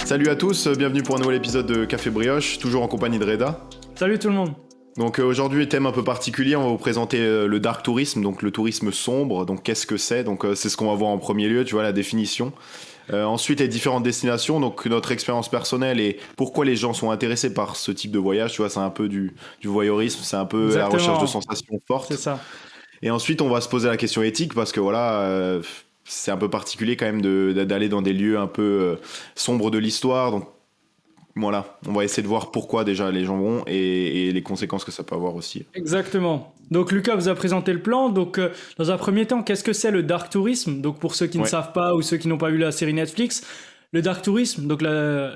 Salut à tous, bienvenue pour un nouvel épisode de Café Brioche, toujours en compagnie de Reda. Salut tout le monde. Donc aujourd'hui, thème un peu particulier, on va vous présenter le dark tourisme, donc le tourisme sombre. Donc qu'est-ce que c'est? Donc c'est ce qu'on va voir en premier lieu, tu vois, la définition. Ensuite, les différentes destinations, donc notre expérience personnelle et pourquoi les gens sont intéressés par ce type de voyage, tu vois, c'est un peu du voyeurisme, c'est un peu Exactement. la recherche de sensations fortes. C'est ça. Et ensuite, on va se poser la question éthique parce que voilà, c'est un peu particulier quand même d'aller dans des lieux un peu sombres de l'histoire. Donc voilà, on va essayer de voir pourquoi déjà les gens vont et les conséquences que ça peut avoir aussi. Exactement. Donc Lucas vous a présenté le plan. Donc dans un premier temps, qu'est-ce que c'est le dark tourisme? Donc pour ceux qui ne savent pas ou ceux qui n'ont pas vu la série Netflix, le dark tourisme, donc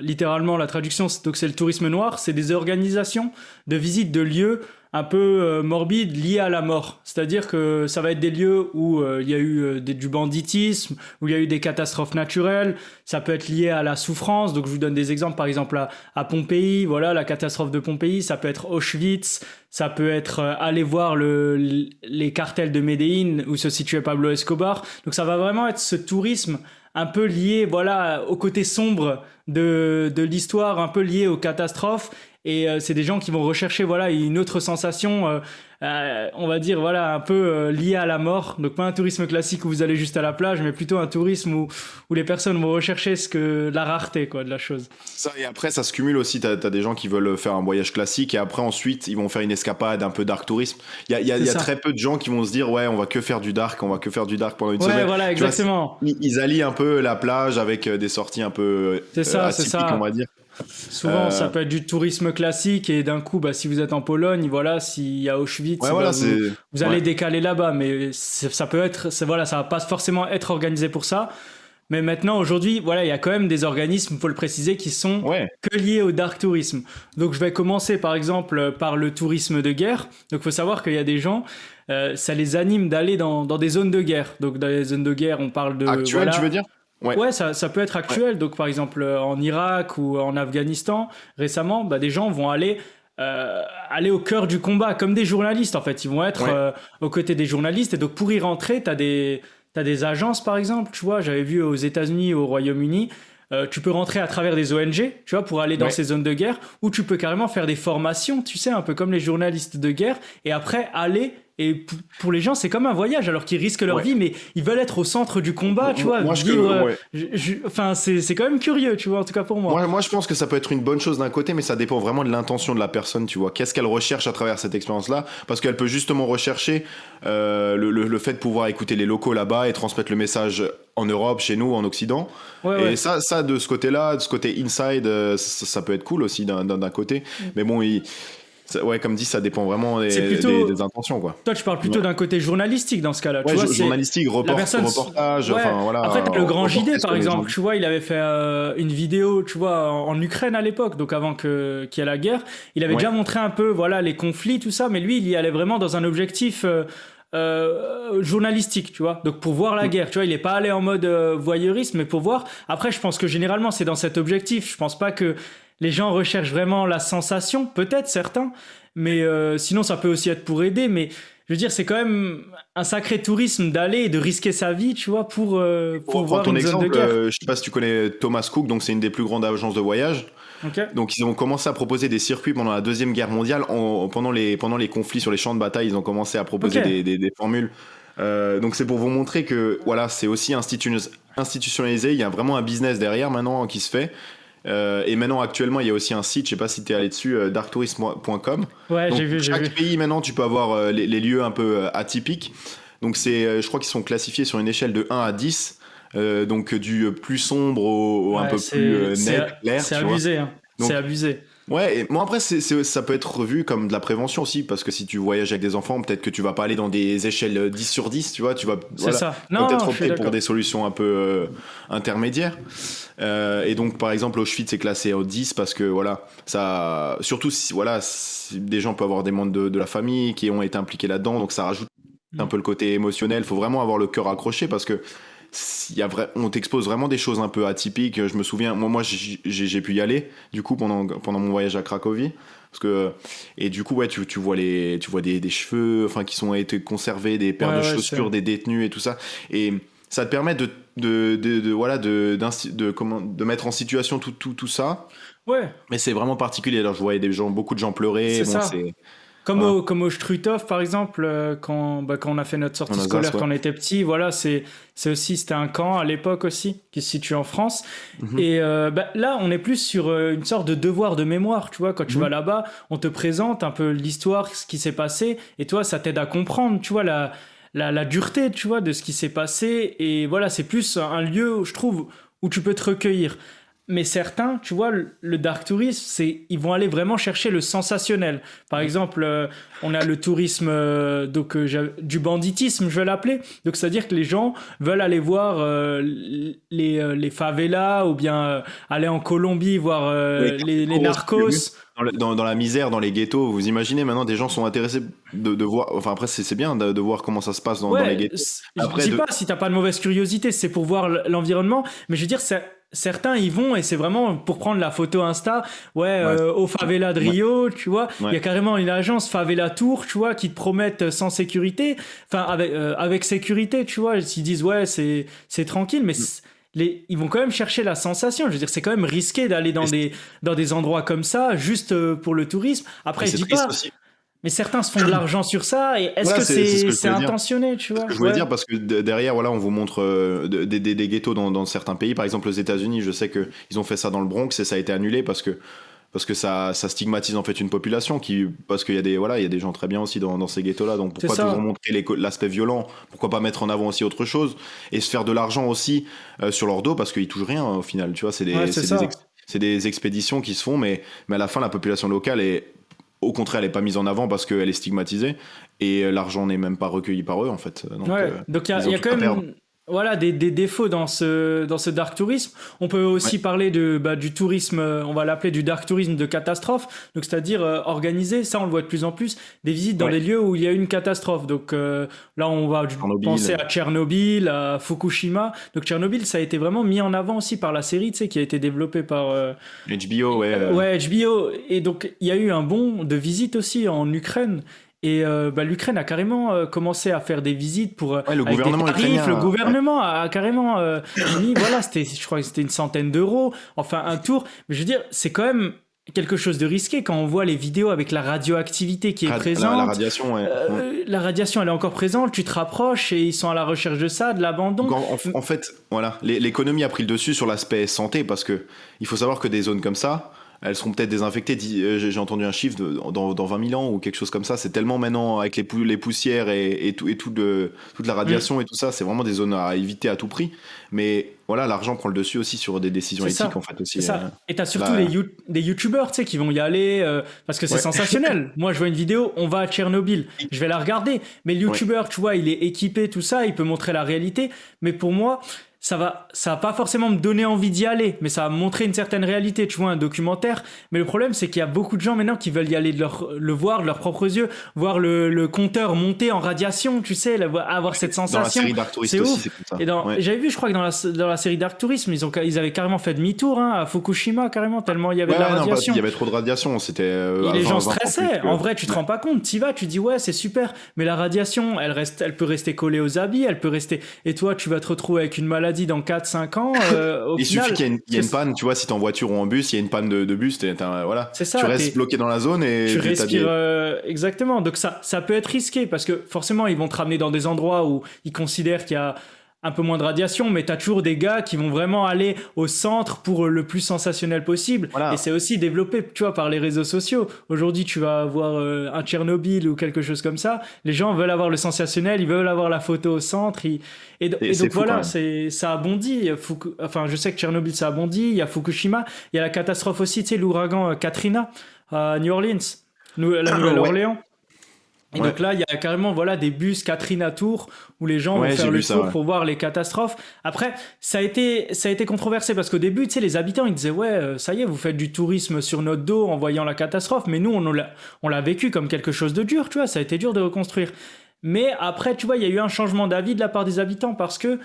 littéralement la traduction, c'est le tourisme noir, c'est des organisations de visite de lieux un peu morbides liés à la mort. C'est-à-dire que ça va être des lieux où il y a eu du banditisme, où il y a eu des catastrophes naturelles, ça peut être lié à la souffrance. Donc je vous donne des exemples, par exemple à Pompéi, voilà, la catastrophe de Pompéi, ça peut être Auschwitz, ça peut être aller voir les cartels de Médellin où se situait Pablo Escobar. Donc ça va vraiment être ce tourisme un peu lié, voilà, au côté sombre de l'histoire, un peu lié aux catastrophes. Et c'est des gens qui vont rechercher, voilà, une autre sensation, on va dire, voilà, un peu liée à la mort. Donc pas un tourisme classique où vous allez juste à la plage, mais plutôt un tourisme où les personnes vont rechercher la rareté, quoi, de la chose. Ça, et après, ça se cumule aussi. T'as des gens qui veulent faire un voyage classique et après, ensuite, ils vont faire une escapade un peu dark tourisme. Il y a très peu de gens qui vont se dire, ouais, on va que faire du dark pendant une semaine. Ouais, voilà, exactement. Tu vois, ils allient un peu la plage avec des sorties un peu atypiques, on va dire. Souvent, ça peut être du tourisme classique et d'un coup, bah, si vous êtes en Pologne, voilà, s'il y a Auschwitz, ouais, voilà, vous allez décaler là-bas, mais ça peut être, voilà, ça va pas forcément être organisé pour ça. Mais maintenant, aujourd'hui, voilà, il y a quand même des organismes, faut le préciser, qui sont que liés au dark tourisme. Donc, je vais commencer par exemple par le tourisme de guerre. Donc, faut savoir qu'il y a des gens, ça les anime d'aller dans des zones de guerre. Donc, dans les zones de guerre, on parle de actuel, tu veux dire? Ouais, ça peut être actuel. Donc, par exemple, en Irak ou en Afghanistan, récemment, bah, des gens vont aller au cœur du combat, comme des journalistes, en fait. Ils vont être aux côtés des journalistes. Et donc, pour y rentrer, t'as des agences, par exemple. Tu vois, j'avais vu aux États-Unis, au Royaume-Uni, tu peux rentrer à travers des ONG, tu vois, pour aller dans ces zones de guerre, ou tu peux carrément faire des formations, tu sais, un peu comme les journalistes de guerre, et après aller. Et pour les gens, c'est comme un voyage, alors qu'ils risquent leur vie, mais ils veulent être au centre du combat, tu vois, vivre. Enfin, c'est quand même curieux, tu vois, en tout cas pour moi. Moi, je pense que ça peut être une bonne chose d'un côté, mais ça dépend vraiment de l'intention de la personne, tu vois. Qu'est-ce qu'elle recherche à travers cette expérience-là? Parce qu'elle peut justement rechercher le fait de pouvoir écouter les locaux là-bas et transmettre le message en Europe, chez nous, en Occident. Et ça, de ce côté-là, de ce côté inside, ça peut être cool aussi d'un côté. Mais bon, comme dit, ça dépend vraiment des intentions, quoi. Toi, tu parles plutôt d'un côté journalistique dans ce cas-là. Tu vois, journalistique, reportage, enfin voilà. Après, t'as le grand JD, par exemple. Tu vois, il avait fait une vidéo, tu vois, en Ukraine à l'époque, donc avant qu'il y ait la guerre. Il avait déjà montré un peu, voilà, les conflits, tout ça, mais lui, il y allait vraiment dans un objectif journalistique, tu vois, donc pour voir la guerre, tu vois, il est pas allé en mode voyeurisme, mais pour voir. Après, je pense que généralement c'est dans cet objectif. Je pense pas que les gens recherchent vraiment la sensation, peut-être certains, mais sinon ça peut aussi être pour aider. Mais je veux dire, c'est quand même un sacré tourisme d'aller et de risquer sa vie, tu vois, pour voir une zone de guerre. Je sais pas si tu connais Thomas Cook, donc c'est une des plus grandes agences de voyage. Donc ils ont commencé à proposer des circuits pendant la Deuxième Guerre mondiale, pendant les conflits sur les champs de bataille, ils ont commencé à proposer des formules. Donc c'est pour vous montrer que voilà, c'est aussi institutionnalisé, il y a vraiment un business derrière maintenant qui se fait. Et maintenant actuellement il y a aussi un site, je sais pas si tu es allé dessus, darktourism.com. Ouais, donc, j'ai vu. Chaque pays maintenant tu peux avoir les lieux un peu atypiques. Donc je crois qu'ils sont classifiés sur une échelle de 1 à 10. Donc du plus sombre au un peu plus net, clair. C'est abusé, hein. C'est abusé. Ouais, et bon après ça peut être revu comme de la prévention aussi, parce que si tu voyages avec des enfants, peut-être que tu vas pas aller dans des échelles 10 sur 10, tu vois, c'est ça. Non, peut-être opter pour des solutions un peu intermédiaires. Et donc par exemple Auschwitz est classé au 10 parce que voilà, ça, surtout si des gens peuvent avoir des membres de la famille qui ont été impliqués là-dedans, donc ça rajoute un peu le côté émotionnel. Faut vraiment avoir le cœur accroché parce que on t'expose vraiment des choses un peu atypiques. Je me souviens, moi j'ai pu y aller du coup pendant mon voyage à Cracovie, parce que et du coup tu vois des cheveux enfin qui sont été conservés, des paires de chaussures des détenus et tout ça, et ça te permet voilà, de mettre en situation tout ça. Ouais, Mais c'est vraiment particulier. Alors, je voyais beaucoup de gens pleurer. c'est Bon, ça. voilà, Comme au Struthof, par exemple, quand on a fait notre en sortie Alsace, scolaire ouais. quand on était petit, voilà, c'était un camp à l'époque aussi, qui se situe en France. Mhm. Et là, on est plus sur une sorte de devoir de mémoire, tu vois. Quand tu vas Mhm. là-bas, on te présente un peu l'histoire, ce qui s'est passé, et toi, ça t'aide à comprendre, tu vois, la dureté, tu vois, de ce qui s'est passé. Et voilà, c'est plus un lieu, je trouve, où tu peux te recueillir. Mais certains, tu vois, le dark tourisme, ils vont aller vraiment chercher le sensationnel. Par exemple, on a le tourisme du banditisme, je vais l'appeler. Donc, c'est-à-dire que les gens veulent aller voir les favelas ou bien aller en Colombie voir Oui, les narcos. dans la misère, dans les ghettos. Vous imaginez maintenant, des gens sont intéressés de voir. Enfin, après, c'est bien de voir comment ça se passe dans les Ouais, ghettos. je Après, dis pas si t'as pas de mauvaise curiosité, c'est pour voir l'environnement, mais je veux dire, certains y vont et c'est vraiment pour prendre la photo Insta. Ouais, ouais, au favela de ouais, Rio, tu vois, il y ouais. a carrément une agence Favela Tour, tu vois, qui te promettent sans sécurité, enfin avec sécurité, tu vois, ils disent ouais, c'est tranquille, mais ils vont quand même chercher la sensation. Je veux dire, c'est quand même risqué d'aller Et dans des endroits comme ça, juste pour le tourisme. et Après, je c'est dis triste pas, aussi. mais certains se font de l'argent sur ça, et est-ce Voilà, que c'est ce que je c'est voulais dire. intentionné, tu C'est ce vois? que je voulais Ouais. dire parce que derrière, voilà, on vous montre des ghettos dans certains pays. Par exemple, aux États-Unis, je sais que ils ont fait ça dans le Bronx et ça a été annulé parce que ça stigmatise en fait une population parce qu'il y a voilà, il y a des gens très bien aussi dans ces ghettos-là. Donc C'est pourquoi toujours ça. montrer l'aspect violent? Pourquoi pas mettre en avant aussi autre chose et se faire de l'argent aussi sur leur dos parce qu'ils touchent rien au final. Tu vois, Ouais, c'est ça. c'est des expéditions qui se font, mais à la fin, la population locale est au contraire, elle est pas mise en avant parce qu'elle est stigmatisée et l'argent n'est même pas recueilli par eux en fait. Donc Ouais. Donc ils il ont y a tout quand à perdre. même voilà des défauts dans ce dark tourisme. On peut Ouais, aussi parler du tourisme, on va l'appeler du dark tourisme de catastrophe. Donc c'est-à-dire organiser, ça on le voit de plus en plus, des visites dans ouais. des lieux où il y a eu une catastrophe. Donc là on va penser Tchernobyl, à Tchernobyl, à Fukushima. Donc Tchernobyl, ça a été vraiment mis en avant aussi par la série, tu sais, qui a été développée par HBO, ouais. ouais, HBO. Et donc, il y a eu un bond de visite aussi en Ukraine. Et l'Ukraine a carrément commencé à faire des visites Ouais, le avec des gouvernement tarifs. Le ukrainien, ouais. gouvernement a carrément mis, voilà, je crois que c'était une centaine d'euros, enfin un tour. Mais je veux dire, c'est quand même quelque chose de risqué quand on voit les vidéos avec la radioactivité qui est La présente. radiation, ouais. Mm. La radiation, elle est encore présente, tu te rapproches et ils sont à la recherche de ça, de Donc l'abandon. en fait, voilà, l'économie a pris le dessus sur l'aspect santé parce que il faut savoir que des zones comme ça, elles seront peut-être désinfectées. J'ai entendu un chiffre dans 20 000 ans ou quelque chose comme ça. C'est tellement maintenant avec les poussières toute la Mm. radiation et tout ça, c'est vraiment des zones à éviter à tout prix. Mais voilà, l'argent prend le dessus aussi sur des décisions C'est éthiques ça. en fait C'est aussi. ça. Et t'as surtout Là, des youtubeurs, tu sais, qui vont y aller parce que c'est ouais, sensationnel. Moi, je vois une vidéo, on va à Tchernobyl. Je vais la regarder. Mais le ouais, youtubeur, tu vois, il est équipé, tout ça, il peut montrer la réalité. Mais pour moi, ça va pas forcément me donner envie d'y aller, mais ça va me montrer une certaine réalité, tu vois, un documentaire. Mais le problème, c'est qu'il y a beaucoup de gens maintenant qui veulent y aller le voir de leurs propres yeux, voir le compteur monter en radiation, tu sais, avoir cette dans la sensation. série Dark Tourist C'est aussi, ouf. c'est comme ça. Et Ouais. j'avais vu, je crois que dans la série Dark Tourism, ils avaient carrément fait demi-tour hein, à Fukushima, carrément, tellement il y avait Ouais, de la non, radiation. il y avait trop de radiation. C'était Et à les gens 20 fois plus stressaient. que. En vrai, tu te Ouais. rends pas compte. T'y vas, tu dis ouais, c'est super. Mais la radiation, elle peut rester collée aux habits, elle peut rester. Et toi, tu vas te retrouver avec une maladie dans 4-5 ans. Au Il suffit final, qu'il y ait une panne, tu vois, si t'es en voiture ou en bus, il y a une panne de bus, voilà, c'est tu ça. restes bloqué dans la zone et Tu t'as respires exactement. Donc ça peut être risqué parce que forcément, ils vont te ramener dans des endroits où ils considèrent qu'il y a un peu moins de radiation, mais tu as toujours des gars qui vont vraiment aller au centre pour le plus sensationnel possible. Et Voilà. c'est aussi développé, tu vois, par les réseaux sociaux. Aujourd'hui, tu vas avoir un Tchernobyl ou quelque chose comme ça. Les gens veulent avoir le sensationnel, ils veulent avoir la photo au centre. Et C'est donc fou quand voilà, même. ça a bondi. Enfin, je sais que Tchernobyl, ça a bondi. Il y a Fukushima. Il y a la catastrophe aussi, tu sais, l'ouragan Katrina à New Orleans, la Ouais, Nouvelle-Orléans. Et ouais, donc là, il y a carrément voilà des bus Katrina Tour où les gens vont ouais, j'ai faire le vu ça, tour ouais. pour voir les catastrophes. Après, ça a été controversé parce qu'au début, tu sais, les habitants ils disaient ouais, ça y est, vous faites du tourisme sur notre dos en voyant la catastrophe, mais nous on l'a vécu comme quelque chose de dur, tu vois, ça a été dur de reconstruire. Mais après, tu vois, il y a eu un changement d'avis de la part des habitants parce que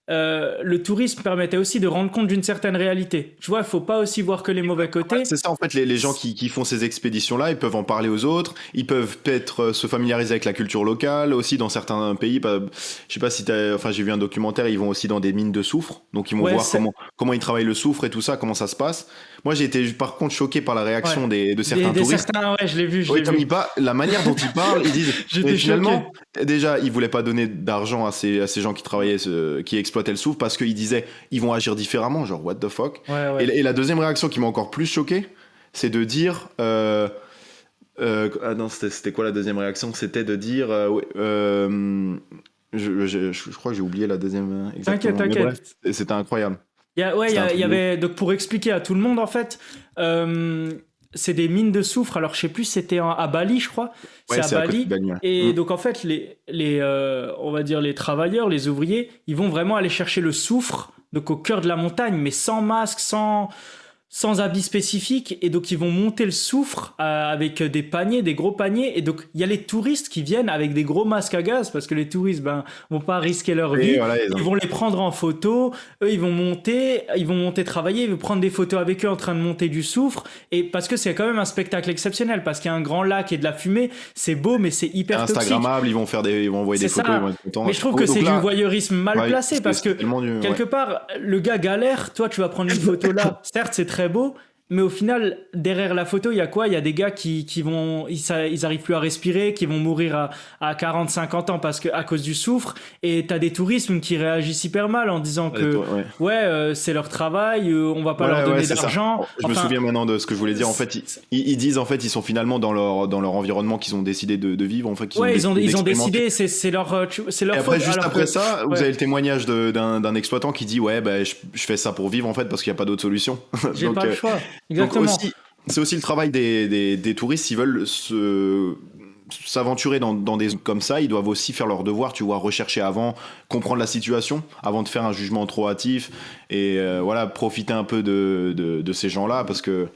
le tourisme permettait aussi de rendre compte d'une certaine réalité. Tu vois, il faut pas aussi voir que les mauvais Ouais, côtés. c'est ça, en fait, les gens qui font ces expéditions-là, ils peuvent en parler aux autres, ils peuvent peut-être se familiariser avec la culture locale, aussi dans certains pays. Je sais pas si enfin, j'ai vu un documentaire, ils vont aussi dans des mines de soufre, donc ils vont Ouais, voir comment ils travaillent le soufre et tout ça, comment ça se passe. Moi, j'ai été par contre choqué par la ouais. réaction de certains Des touristes. certains, ouais, je l'ai vu, je Oui, l'ai comme vu. la manière dont ils parlent, ils disent, mais J'étais choqué. finalement, déjà, ils voulaient pas donner d'argent à ces gens qui travaillaient, qui exploitaient le soufre, parce qu'ils disaient, ils vont agir différemment, genre, what the fuck. Ouais, ouais. Et la deuxième réaction qui m'a encore plus choqué, c'est de dire, ah non, c'était quoi la deuxième réaction? C'était de dire, ouais, je crois que j'ai oublié la deuxième T'inquiète, exactement. Mais bref, t'inquiète. c'était incroyable. Ouais, C'était un il truc y de ouf. avait, donc pour expliquer à tout le monde, en fait, c'est des mines de soufre. Alors, je sais plus, c'était à Bali, je crois. C'est Ouais, à c'est à côté de Bali. Bagnolet. Et donc, en fait, on va dire les travailleurs, les ouvriers, ils vont vraiment aller chercher le soufre, donc au cœur de la montagne, mais sans masque, sans habits spécifiques, et donc ils vont monter le soufre avec des paniers, des gros paniers, et donc il y a les touristes qui viennent avec des gros masques à gaz, parce que les touristes vont pas risquer leur Et vie, voilà, ils vont les prendre en photo, eux ils vont monter travailler, ils vont prendre des photos avec eux en train de monter du soufre, et parce que c'est quand même un spectacle exceptionnel, parce qu'il y a un grand lac et de la fumée, c'est beau, mais c'est hyper toxique. Instagrammable, ils vont envoyer C'est des photos, ils vont ça. être contents. Mais je trouve Oh, que donc c'est du là, voyeurisme mal ouais, placé, parce que c'est tellement du, ouais. quelque part, le gars galère, toi tu vas prendre une photo là, certes c'est très beau, mais au final, derrière la photo, il y a quoi? Il y a des gars ils arrivent plus à respirer, qui vont mourir à 40, 50 ans à cause du soufre, et t'as des touristes qui réagissent hyper mal en disant que, Ouais. ouais, c'est leur travail, on va pas leur Ouais, donner c'est ça. d'argent. Je me Enfin, souviens maintenant de ce que je voulais dire. En fait, ils disent en fait, ils sont finalement dans leur environnement qu'ils ont décidé de vivre. En fait, qu'ils ouais, ont ils ont d'expérimenter. décidé, c'est leur Et après, faute. juste Alors après que, ça, vous ouais, avez le témoignage d'un exploitant qui dit ouais, bah, je fais ça pour vivre en fait parce qu'il n'y a pas d'autre solution. j'ai donc, pas le choix. donc Exactement. aussi, c'est aussi le travail des touristes. S'ils veulent s'aventurer dans des zones comme ça, ils doivent aussi faire leur devoir, tu vois, rechercher avant, comprendre la situation, avant de faire un jugement trop hâtif et voilà, profiter un peu de ces gens-là parce que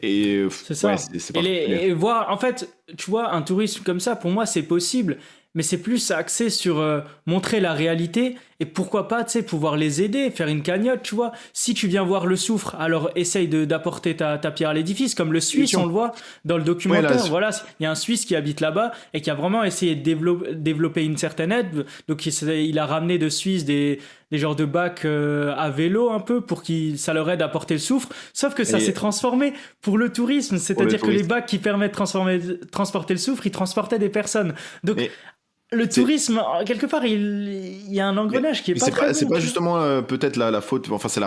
C'est ça. ouais, c'est particulier. Et voir, en fait, tu vois, un tourisme comme ça, pour moi, c'est possible, mais c'est plus axé sur montrer la réalité et pourquoi pas, tu sais, pouvoir les aider, faire une cagnotte, tu vois. Si tu viens voir le soufre, alors essaye d'apporter ta pierre à l'édifice, comme le Suisse, on le voit dans le Ouais, là, documentaire. Voilà, il y a un Suisse qui habite là-bas et qui a vraiment essayé de développer une certaine aide. Donc, il a ramené de Suisse des genres de bacs à vélo un peu pour que ça leur aide à porter le soufre. Sauf que ça et s'est transformé pour le tourisme, pour le c'est-à-dire que les touriste. bacs qui permettent de transporter le soufre, ils transportaient des personnes. Donc Et le c'est tourisme, quelque part, il y a un Mais, engrenage qui est mais pas très c'est bon, pas tu vois. justement peut-être la faute, enfin c'est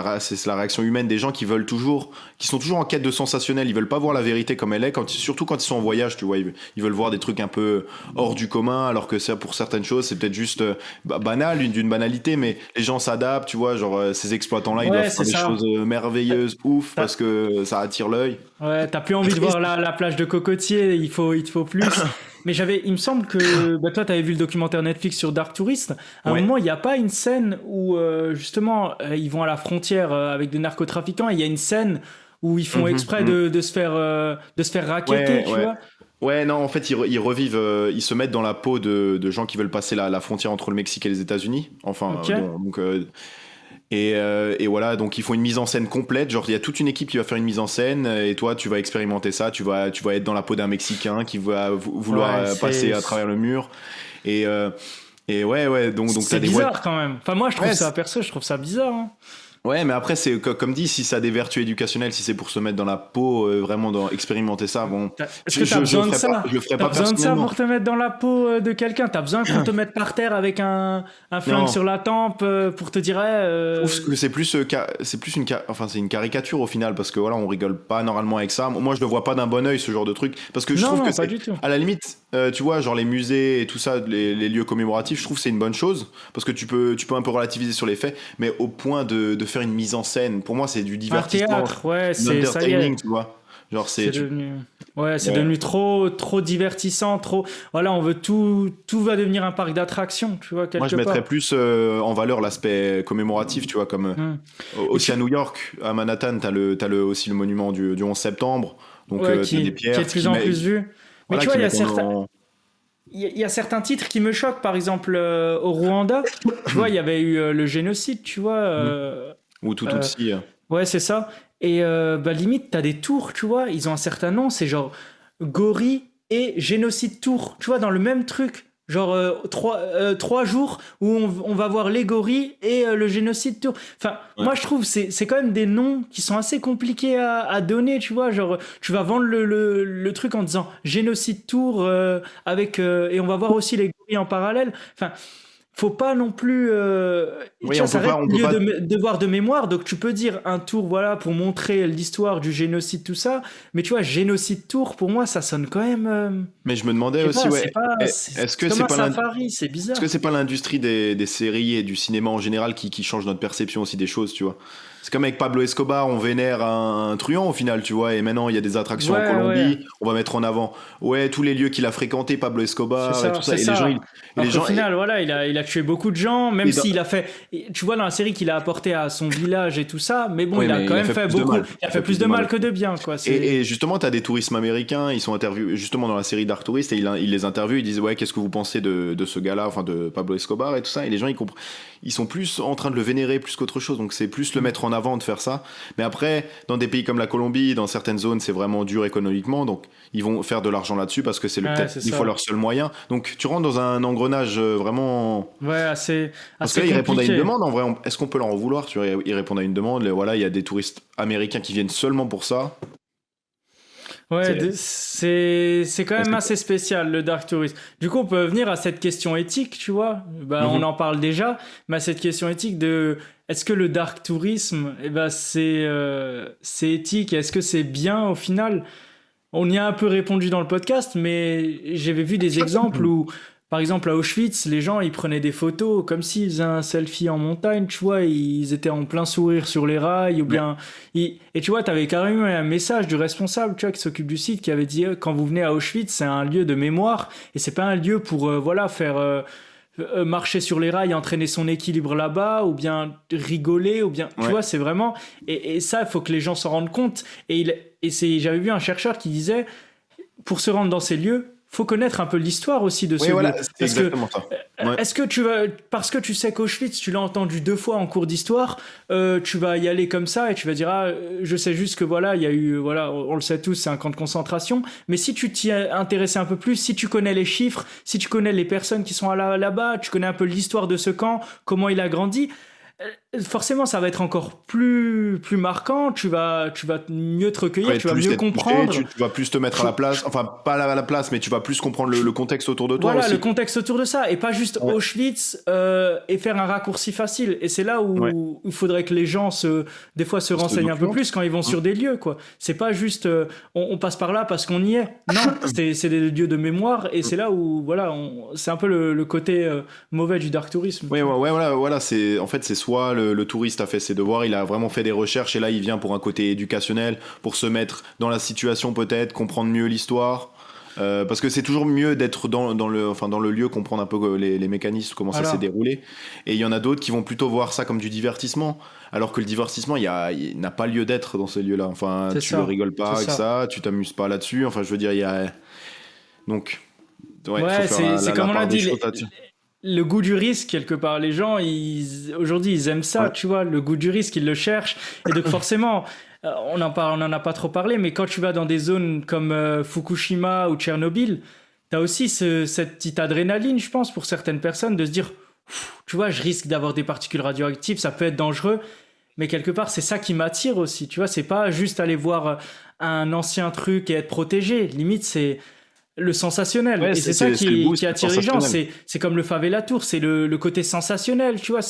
la réaction humaine des gens qui veulent toujours, qui sont toujours en quête de sensationnel, ils veulent pas voir la vérité comme elle est, surtout quand ils sont en voyage, tu vois, ils veulent voir des trucs un peu hors du commun, alors que ça pour certaines choses c'est peut-être juste banal, d'une banalité, mais les gens s'adaptent, tu vois, genre ces exploitants-là ils doivent Ouais, faire c'est des ça. choses merveilleuses, ouf, T'as, parce que ça attire l'œil. ouais, t'as plus C'est envie de triste. voir la plage de cocotiers, il te faut plus. Mais il me semble que toi, t'avais vu le documentaire Netflix sur Dark Tourist. À un Ouais. moment, il n'y a pas une scène où justement ils vont à la frontière avec des narcotrafiquants. Et il y a une scène où ils font Mhm, exprès mhm. de se faire racketter, Ouais, tu ouais. vois. Ouais, non, en fait, ils revivent, ils se mettent dans la peau de gens qui veulent passer la frontière entre le Mexique et les États-Unis. Enfin, Ok. et voilà, donc ils font une mise en scène complète. Genre, il y a toute une équipe qui va faire une mise en scène, et toi, tu vas expérimenter ça. Tu vas être dans la peau d'un Mexicain qui va vouloir Ouais, passer à travers le mur. Et, euh, et ouais, donc t'as c'est des voix. bizarre quand même. Enfin, moi, je trouve Ouais, ça, perso, je trouve ça bizarre, hein. ouais, mais après, c'est comme dit, si ça a des vertus éducationnelles, si c'est pour se mettre dans la peau, vraiment expérimenter ça, bon, Est-ce que t'as besoin de ça? je le ferai T'as pas besoin de ça personnellement. pour te mettre dans la peau de quelqu'un? T'as besoin qu'on te mette par terre avec un flingue Non. sur la tempe pour te dire, Je trouve que c'est plus enfin c'est une caricature au final parce que voilà on rigole pas normalement avec ça. Moi je le vois pas d'un bon œil ce genre de truc parce que je Non, trouve que non, pas c'est du tout. à la limite tu vois genre les musées et tout ça les lieux commémoratifs je trouve que c'est une bonne chose parce que tu peux un peu relativiser sur les faits mais au point de faire une mise en scène pour moi c'est du Un divertissement, théâtre, ouais, ça y l'entertaining est. tu vois genre C'est tu devenu, ouais, c'est ouais. devenu trop divertissant, trop. Voilà, on veut tout va devenir un parc d'attractions, tu vois, Moi je quelque mettrais part. plus en valeur l'aspect commémoratif tu vois comme Hmm. Et aussi à New York à Manhattan t'as aussi le monument du 11 septembre donc ouais, t'as des qui est pierres de plus en plus vu. Mais voilà, tu vois, qui il y a mettent certains, il y a certains titres qui me choquent. Par exemple, au Rwanda, tu vois, il y avait eu le génocide, tu vois. Ou tout aussi. Ouais, c'est ça. Et bah, limite, t'as des tours, tu vois, ils ont un certain nom, c'est genre Gorille et Génocide Tour, tu vois, dans le même truc. Genre 3 jours où on va voir les gorilles et le génocide tour. Enfin, Ouais. moi je trouve c'est quand même des noms qui sont assez compliqués à donner, tu vois. Genre, tu vas vendre le truc en disant génocide tour et on va voir aussi les gorilles en parallèle. Enfin, faut pas non plus. Tu Oui, vois, ça reste on un peut lieu pas. devoir de mémoire, donc tu peux dire un tour, voilà, pour montrer l'histoire du génocide, tout ça. Mais tu vois, génocide tour, pour moi, ça sonne quand même. Mais je me demandais Je sais aussi, pas, ouais, c'est est-ce que comme c'est un pas safari, c'est est-ce que bizarre. c'est pas l'industrie des séries et du cinéma en général qui change notre perception aussi des choses, tu vois? C'est comme avec Pablo Escobar, on vénère un truand au final, tu vois, et maintenant il y a des attractions en Ouais, ouais, Colombie, on va mettre en avant, ouais, tous les lieux qu'il a fréquentés, Pablo c'est Escobar et tout ça, ça, c'est et les gens, ça. et les Alors qu'au gens, final, voilà, il a tué beaucoup de gens, même et dans- s'il a fait, tu vois, dans la série qu'il a apporté à son village et tout ça, mais bon, oui, il a mais quand il a même fait fait plus de beaucoup, mal, il il a a fait fait plus plus de de mal mal que aussi. de bien, quoi. Et justement, tu as des tourismes américains, ils sont interviewés justement dans la série Dark Tourist et ils les interviewent, ils disent ouais, qu'est-ce que vous pensez de ce gars-là, enfin de Pablo Escobar et tout ça. Et les gens ils sont plus en train de le vénérer plus qu'autre chose, donc c'est plus le mettre en avant de faire ça. Mais après, dans des pays comme la Colombie, dans certaines zones, c'est vraiment dur économiquement, donc ils vont faire de l'argent là-dessus parce que c'est Ouais, peut-être c'est des fois ça. leur seul moyen. Donc tu rentres dans un engrenage vraiment. Ouais, Parce que assez là, ils répondent à une compliqué. demande, en vrai, est-ce qu'on peut leur en vouloir? Tu vois, ils répondent à une demande, voilà, il y a des touristes américains qui viennent seulement pour ça. Ouais, C'est c'est quand même assez spécial le dark tourisme. Du coup, on peut venir à cette question éthique, tu vois. Bah, on Mhm. en parle déjà, mais à cette question éthique de est-ce que le dark tourisme, eh ben c'est éthique, est-ce que c'est bien au final? On y a un peu répondu dans le podcast, mais j'avais vu des exemples où, par exemple, à Auschwitz, les gens, ils prenaient des photos comme s'ils faisaient un selfie en montagne, tu vois, ils étaient en plein sourire sur les rails, ou Ouais. bien... Et tu vois, t'avais carrément un message du responsable, tu vois, qui s'occupe du site, qui avait dit, quand vous venez à Auschwitz, c'est un lieu de mémoire, et c'est pas un lieu pour, voilà, faire... marcher sur les rails, entraîner son équilibre là-bas, ou bien rigoler, ou bien, tu Ouais. vois, c'est vraiment, et ça, il faut que les gens s'en rendent compte. J'avais vu un chercheur qui disait, pour se rendre dans ces lieux, faut connaître un peu l'histoire aussi de Oui, ce voilà, lieu. c'est Parce que exactement ça. Ouais. est-ce que tu vas, parce que tu sais qu'Auschwitz, tu l'as entendu 2 fois en cours d'histoire, tu vas y aller comme ça et tu vas dire, ah, je sais juste que voilà, il y a eu, voilà, on le sait tous, c'est un camp de concentration. Mais si tu t'y intéressais un peu plus, si tu connais les chiffres, si tu connais les personnes qui sont là-bas, tu connais un peu l'histoire de ce camp, comment il a grandi, forcément, ça va être encore plus marquant. Tu vas mieux te Tu vas recueillir, tu vas plus mieux être touché, comprendre. tu vas plus te mettre à la place, enfin pas à la place, mais tu vas plus comprendre le contexte autour de toi Voilà, le aussi. contexte autour de ça, et pas juste Ouais. Auschwitz et faire un raccourci facile. Et c'est là Ouais. où il faudrait que les gens des fois se Se renseignent un peu documente. plus quand ils vont sur des lieux, quoi. C'est pas juste on passe par là parce qu'on y est. Non, c'est des lieux de mémoire, et c'est là où voilà, c'est un peu le côté mauvais du dark tourisme. Ouais, ouais, ouais, voilà, c'est en fait c'est soit le touriste a fait ses devoirs, il a vraiment fait des recherches et là il vient pour un côté éducationnel, pour se mettre dans la situation peut-être, comprendre mieux l'histoire. Parce que c'est toujours mieux d'être dans le lieu, comprendre un peu les mécanismes, comment ça s'est Voilà, déroulé. Et il y en a d'autres qui vont plutôt voir ça comme du divertissement, alors que le divertissement, il n'a pas lieu d'être dans ces lieux-là. Enfin, c'est tu rigoles c'est pas avec ça. ça, tu t'amuses pas là-dessus. Enfin, je veux dire, il y a. Donc, ouais, faut Ouais, faire c'est la comme on l'a part des dit, choses là-dessus. le goût du risque, quelque part. Les gens, aujourd'hui, ils aiment ça, Ouais. tu vois, le goût du risque, ils le cherchent. Et donc, forcément, on en a pas trop parlé, mais quand tu vas dans des zones comme Fukushima ou Tchernobyl, t'as aussi cette petite adrénaline, je pense, pour certaines personnes, de se dire, tu vois, je risque d'avoir des particules radioactives, ça peut être dangereux, mais quelque part, c'est ça qui m'attire aussi, tu vois, c'est pas juste aller voir un ancien truc et être protégé. Limite, c'est le sensationnel. Ouais, Et c'est ça c'est le qui boost attire les gens. sensationnel. C'est comme le favela tour, c'est le côté sensationnel, tu vois.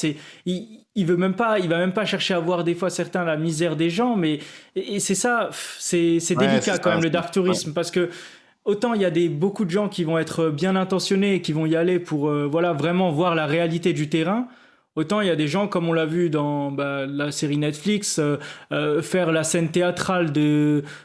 Il veut même pas, il va même pas chercher à voir des fois certains la misère des gens, mais et c'est ça, c'est Ouais, délicat c'est quand ça. même le dark Ouais. tourisme parce que autant il y a beaucoup de gens qui vont être bien intentionnés et qui vont y aller pour voilà vraiment voir la réalité du terrain. Autant il y a des gens, comme on l'a vu dans la série Netflix, faire la scène théâtrale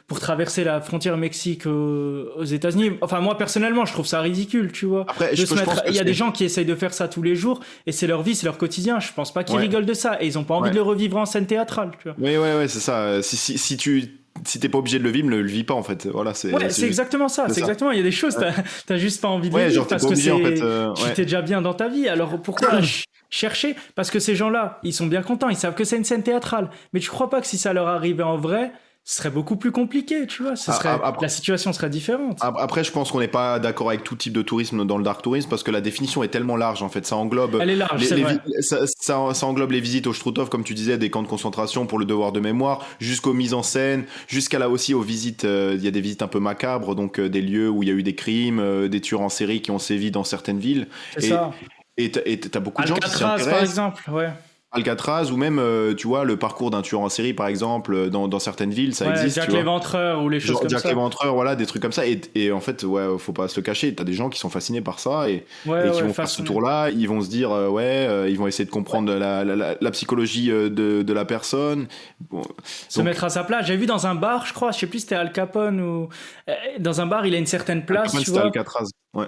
pour traverser la frontière Mexique aux États-Unis. Enfin, moi personnellement, je trouve ça ridicule, tu vois. Après, je pense que Il y a des c'est. gens qui essayent de faire ça tous les jours et c'est leur vie, c'est leur quotidien. Je pense pas qu'ils Ouais. rigolent de ça et ils ont pas envie Ouais. de le revivre en scène théâtrale, tu vois. Oui, ouais, ouais, c'est ça. Si tu si t'es pas obligé de le vivre, ne le vis pas en fait. Voilà, Ouais, c'est juste exactement ça. C'est ça. exactement. Il y a des choses, Ouais, t'as juste pas envie de les ouais, vivre genre t'es parce pas que obligé en fait. tu Ouais. t'es déjà bien dans ta vie. Alors pourquoi chercher? Parce que ces gens-là, ils sont bien contents. Ils savent que c'est une scène théâtrale. Mais tu crois pas que si ça leur arrivait en vrai, ce serait beaucoup plus compliqué, tu vois? Après, La situation serait différente. Après, je pense qu'on n'est pas d'accord avec tout type de tourisme dans le dark tourisme parce que la définition est tellement large en fait. Ça englobe Elle est large, c'est vrai. ça englobe les visites au Struthof, comme tu disais, des camps de concentration pour le devoir de mémoire, jusqu'aux mises en scène, jusqu'à là aussi aux visites. Il y a des visites un peu macabres, donc des lieux où il y a eu des crimes, des tueurs en série qui ont sévi dans certaines villes. C'est Et ça. t'as beaucoup de gens qui s'y Alcatraz, par intéressent. exemple. Ouais. Alcatraz ou même, tu vois, le parcours d'un tueur en série, par exemple, dans certaines villes, ça Ouais, existe, Jack tu vois. l'Éventreur ou les choses Genre comme Jack ça. l'Éventreur, voilà, des trucs comme ça. Et en fait, ouais, faut pas se le cacher. T'as des gens qui sont fascinés par ça Ouais, et qui ouais, vont faire ce façonné. tour-là. Ils vont se dire, ils vont essayer de comprendre la psychologie de la personne. Bon, Se donc, mettre à sa place. J'ai vu dans un bar, je crois, je sais plus si c'était Al Capone ou dans un bar, il a une certaine Al place, Capone, tu c'était vois. Alcatraz. Ouais,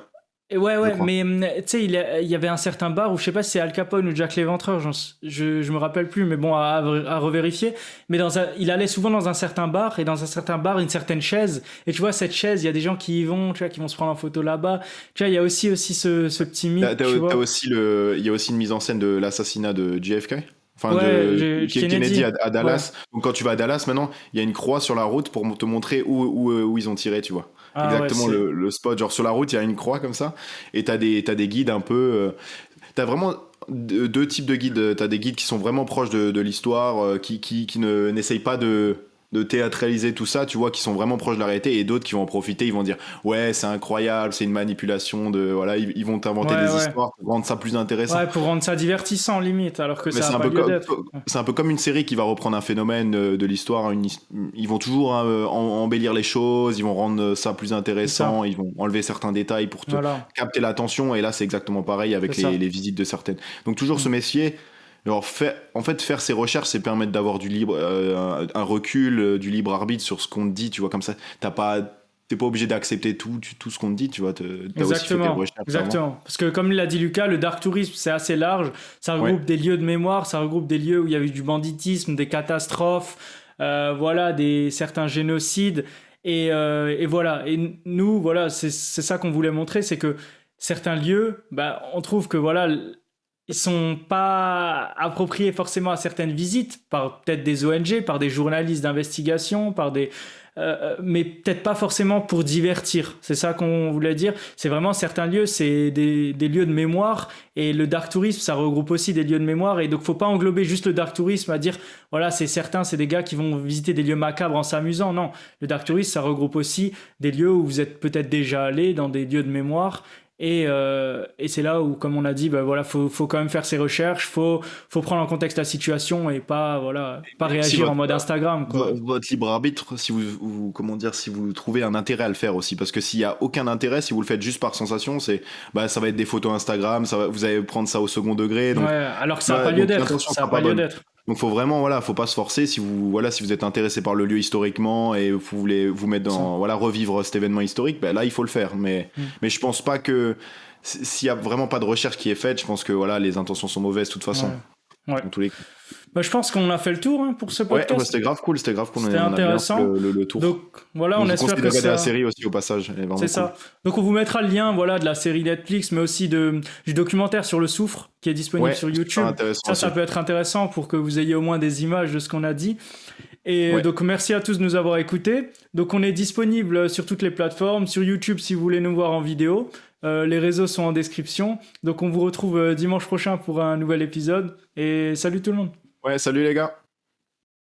Et ouais, je ouais, crois. mais tu sais, il y avait un certain bar où je sais pas si c'est Al Capone ou Jack l'Éventreur, je me rappelle plus, mais bon, à revérifier. Mais il allait souvent dans un certain bar, et dans un certain bar, une certaine chaise. Et tu vois, cette chaise, il y a des gens qui y vont, tu vois, qui vont se prendre en photo là-bas. Tu vois, il y a aussi ce petit mythe, tu T'as vois. aussi il y a aussi une mise en scène de l'assassinat de JFK. Enfin, Ouais, Kennedy Kennedy. à Ouais. Dallas. Donc, quand tu vas à Dallas, maintenant, il y a une croix sur la route pour te montrer où ils ont tiré, tu vois. Ah ouais, Exactement le spot. Genre, sur la route, il y a une croix comme ça. Et t'as des guides un peu. T'as vraiment deux types de guides. T'as des guides qui sont vraiment proches de l'histoire, qui n'essayent pas de théâtraliser tout ça, tu vois, qui sont vraiment proches de la réalité, et d'autres qui vont en profiter, ils vont dire ouais, c'est incroyable, c'est une manipulation de voilà, ils vont t'inventer ouais, des ouais. histoires pour rendre ça plus intéressant. Ouais, pour rendre ça divertissant, limite, alors que Mais ça a pas lieu d'être. c'est un peu comme une série qui va reprendre un phénomène de l'histoire. Ils vont toujours embellir les choses, ils vont rendre ça plus C'est ça. intéressant, ils vont enlever certains détails pour te Voilà. capter l'attention. Et là, c'est exactement pareil C'est avec ça. les visites de certaines. Donc toujours se Mm. méfier. Alors, en fait, faire ces recherches, c'est permettre d'avoir du libre, un recul, du libre arbitre sur ce qu'on te dit, tu vois, comme ça, t'es pas obligé d'accepter tout ce qu'on te dit, tu vois, t'as aussi fait tes Exactement, recherches avant. exactement. Parce que comme l'a dit Lucas, le dark tourisme, c'est assez large. Ça Ouais. regroupe des lieux de mémoire, ça regroupe des lieux où il y a eu du banditisme, des catastrophes, voilà, certains génocides. Et voilà. Et nous, voilà, c'est ça qu'on voulait montrer, c'est que certains lieux, bah, on trouve que voilà, ils sont pas appropriés forcément à certaines visites par peut-être des ONG, par des journalistes d'investigation, mais peut-être pas forcément pour divertir. C'est ça qu'on voulait dire. C'est vraiment certains lieux, c'est des lieux de mémoire, et le dark tourisme, ça regroupe aussi des lieux de mémoire. Et donc, faut pas englober juste le dark tourisme à dire, voilà, c'est des gars qui vont visiter des lieux macabres en s'amusant. Non, le dark tourisme, ça regroupe aussi des lieux où vous êtes peut-être déjà allé, dans des lieux de mémoire. Et c'est là où, comme on a dit, bah voilà, faut quand même faire ses recherches, faut prendre en contexte la situation et pas, voilà, pas Si réagir en mode Instagram, quoi. votre libre arbitre, si comment dire, si vous trouvez un intérêt à le faire aussi, parce que s'il y a aucun intérêt, si vous le faites juste par sensation, ça va être des photos Instagram, vous allez prendre ça au second degré, Ouais, donc, alors que ça n'a pas ouais, lieu donc d'être. l'intention Ça n'a sera pas pas lieu bonne. d'être. Donc faut vraiment, voilà, faut pas se forcer si vous êtes intéressé par le lieu historiquement et vous voulez vous mettre Ça. voilà, revivre cet événement historique, ben là il faut le faire. Mm. Mais je pense pas que s'il y a vraiment pas de recherche qui est faite, je pense que voilà, les intentions sont mauvaises de toute façon. Ouais. Ouais. Dans tous les cas. Bah, je pense qu'on a fait le tour, hein, pour ce Ouais, bah, podcast. c'était grave cool, C'était on a bien fait intéressant. le tour. Donc voilà, On on vous espère conseille de que regarder la ça. série aussi au passage, elle est vraiment C'est cool. ça. Donc on vous mettra le lien, voilà, de la série Netflix, mais aussi du documentaire sur le soufre qui est disponible Ouais, sur super YouTube. intéressant Ça aussi. peut être intéressant pour que vous ayez au moins des images de ce qu'on a dit. Et Ouais. donc merci à tous de nous avoir écoutés. Donc on est disponible sur toutes les plateformes, sur YouTube si vous voulez nous voir en vidéo. Les réseaux sont en description. Donc on vous retrouve dimanche prochain pour un nouvel épisode. Et salut tout le monde. Ouais, salut les gars.